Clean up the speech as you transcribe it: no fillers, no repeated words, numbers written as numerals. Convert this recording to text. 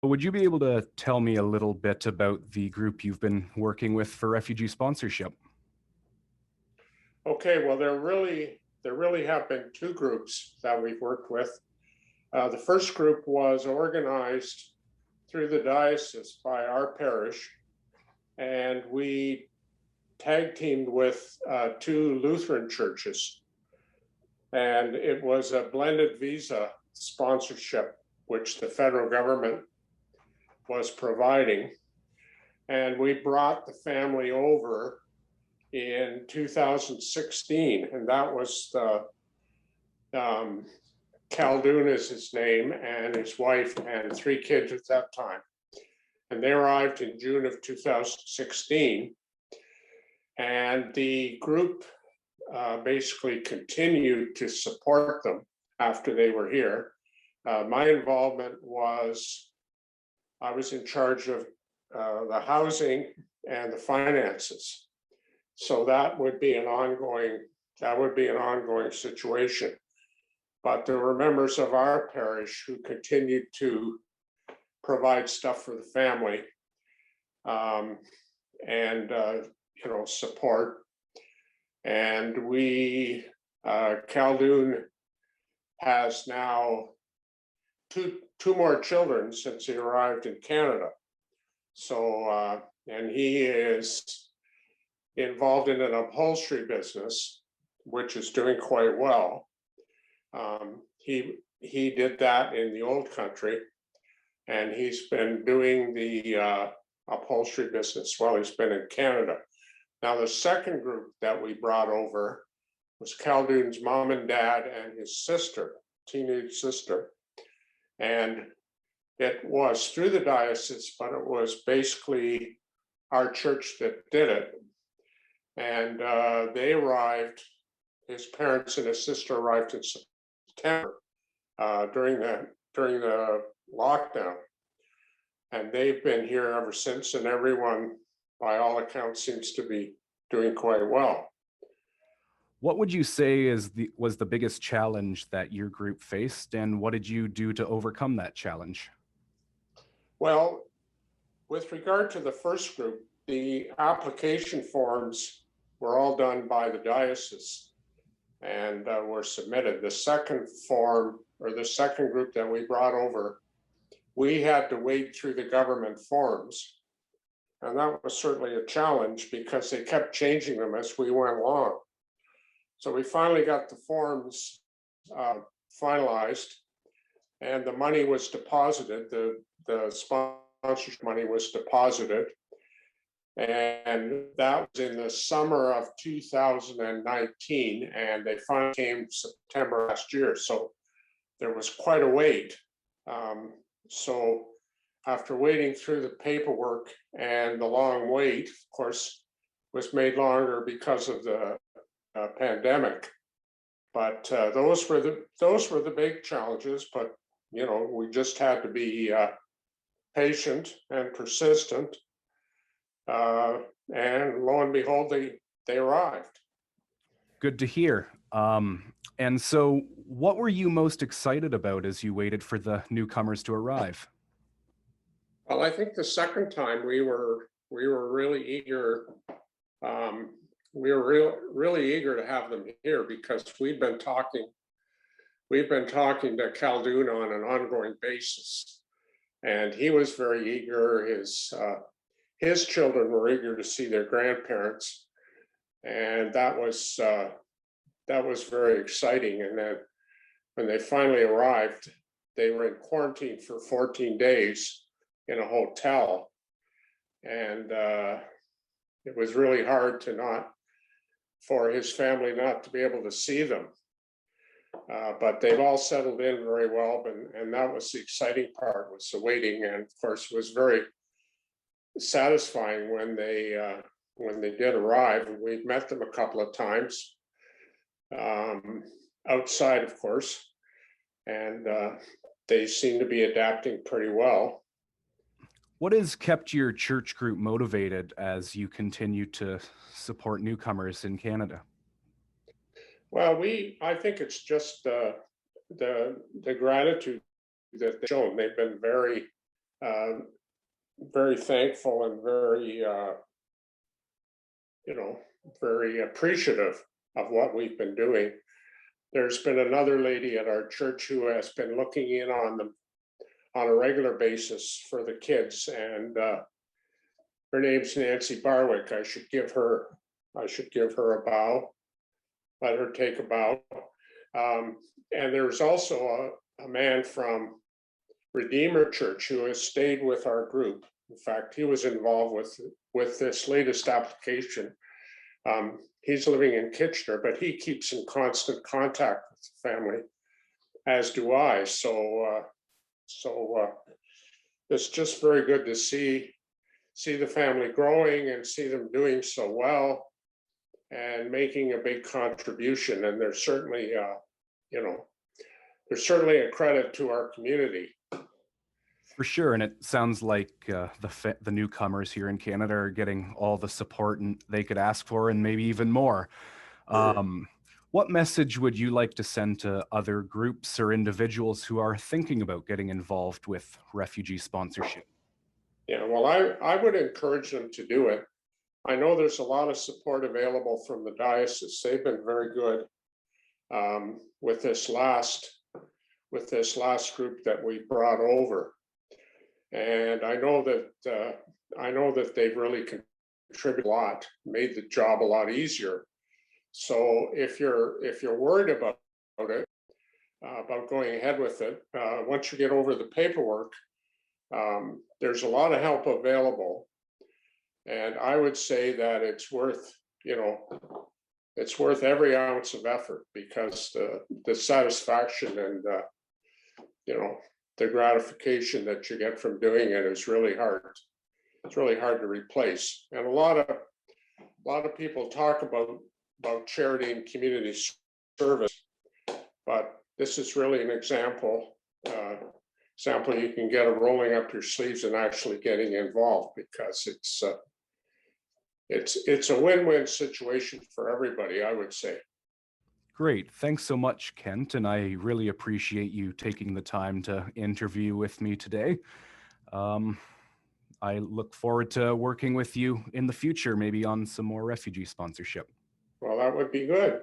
Would you be able to tell me a little bit about the group you've been working with for refugee sponsorship? Okay, well, there really have been two groups that we've worked with. The first group was organized through the diocese by our parish, and we tag teamed with two Lutheran churches, and it was a blended visa sponsorship, which the federal government was providing. And we brought the family over in 2016, and that was the Khaldun is his name, and his wife and three kids at that time. And they arrived in June of 2016. And the group basically continued to support them after they were here. My involvement was I was in charge of the housing and the finances. So that would be an ongoing situation. But there were members of our parish who continued to provide stuff for the family, and support. And Khaldun has now two more children since he arrived in Canada. So and he is involved in an upholstery business, which is doing quite well. He did that in the old country, and he's been doing the upholstery business while he's been in Canada. Now, the second group that we brought over was Khaldun's mom and dad and his sister, teenage sister. And it was through the diocese, but it was basically our church that did it. And they arrived, his parents and his sister arrived in September during the lockdown. And they've been here ever since, and everyone, by all accounts, seems to be doing quite well. What would you say was the biggest challenge that your group faced, and what did you do to overcome that challenge? Well, with regard to the first group, the application forms were all done by the diocese and were submitted. The second form, or the second group that we brought over, we had to wade through the government forms. And that was certainly a challenge because they kept changing them as we went along. So we finally got the forms finalized, and the money was deposited. The sponsorship money was deposited. And that was in the summer of 2019, and they finally came September last year. So there was quite a wait. So after waiting through the paperwork, and the long wait, of course, was made longer because of the pandemic. But those were the big challenges. But we just had to be patient and persistent. And lo and behold, they arrived. Good to hear. And so what were you most excited about as you waited for the newcomers to arrive? Well, I think the second time we were really eager. We were really eager to have them here because we've been talking to Khaldun on an ongoing basis, and he was very eager. His children were eager to see their grandparents, and that was very exciting. And then when they finally arrived, they were in quarantine for 14 days in a hotel, and it was really hard for his family not to be able to see them. But they've all settled in very well, and that was the exciting part, was the waiting. And of course, it was very satisfying when they did arrive. And we've met them a couple of times outside, of course, and they seem to be adapting pretty well. What has kept your church group motivated as you continue to support newcomers in Canada? Well, I think it's just the gratitude that they've shown. They've been very uh, very thankful and very, you know, very appreciative of what we've been doing. There's been another lady at our church who has been looking in on them on a regular basis for the kids, and her name's Nancy Barwick. I should give her a bow. Let her take a bow. And there's also a man from Redeemer Church who has stayed with our group. In fact, he was involved with this latest application. He's living in Kitchener, but he keeps in constant contact with the family, as do I. So it's just very good to see the family growing and see them doing so well and making a big contribution. And there's certainly, you know, there's certainly a credit to our community. For sure, and it sounds like the newcomers here in Canada are getting all the support and they could ask for, and maybe even more. Um, what message would you like to send to other groups or individuals who are thinking about getting involved with refugee sponsorship? Yeah, well, I would encourage them to do it. I know there's a lot of support available from the diocese. They've been very good with this last group that we brought over, and I know that they've really contributed a lot, made the job a lot easier. So if you're worried about it, about going ahead with it, once you get over the paperwork, there's a lot of help available, and I would say that it's worth every ounce of effort, because the satisfaction and you know the gratification that you get from doing it is really hard. It's really hard to replace. And a lot of people talk about charity and community service, but this is really an example. You can get of rolling up your sleeves and actually getting involved, because it's a win-win situation for everybody, I would say. Great. Thanks so much, Kent. And I really appreciate you taking the time to interview with me today. Um, I look forward to working with you in the future, maybe on some more refugee sponsorship. Well, that would be good.